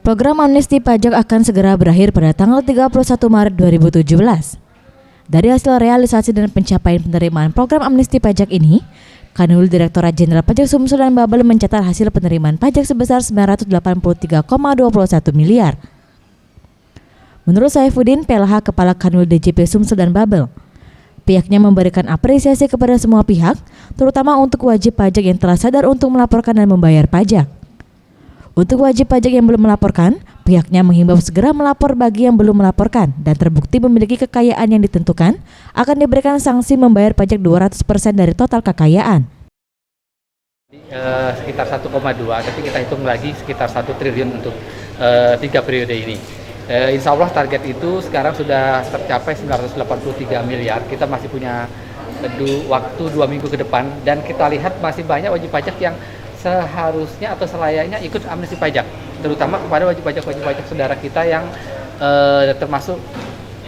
Program amnesti pajak akan segera berakhir pada tanggal 31 Maret 2017. Dari hasil realisasi dan pencapaian penerimaan program amnesti pajak ini, Kanwil Direktorat Jenderal Pajak Sumsel dan Babel mencatat hasil penerimaan pajak sebesar 983,21 miliar. Menurut Saifuddin, PLH Kepala Kanwil DJP Sumsel dan Babel, pihaknya memberikan apresiasi kepada semua pihak, terutama untuk wajib pajak yang telah sadar untuk melaporkan dan membayar pajak. Untuk wajib pajak yang belum melaporkan, pihaknya menghimbau segera melapor bagi yang belum melaporkan dan terbukti memiliki kekayaan yang ditentukan, akan diberikan sanksi membayar pajak 200% dari total kekayaan. Sekitar 1,2, tapi kita hitung lagi sekitar 1 triliun untuk 3 periode ini. Insya Allah target itu sekarang sudah tercapai 983 miliar. Kita masih punya waktu 2 minggu ke depan dan kita lihat masih banyak wajib pajak yang seharusnya atau selayaknya ikut amnesti pajak, terutama kepada wajib pajak saudara kita yang termasuk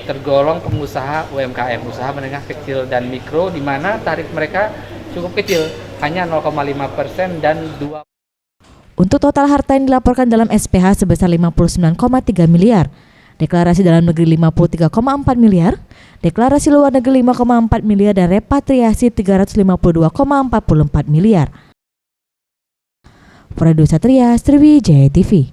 tergolong pengusaha UMKM, usaha menengah kecil dan mikro, di mana tarif mereka cukup kecil, hanya 0,5% dan 2. Untuk total harta yang dilaporkan dalam SPH sebesar 59,3 miliar, deklarasi dalam negeri 53,4 miliar, deklarasi luar negeri 5,4 miliar dan repatriasi 352,44 miliar. Produser Satria, Sriwijaya TV.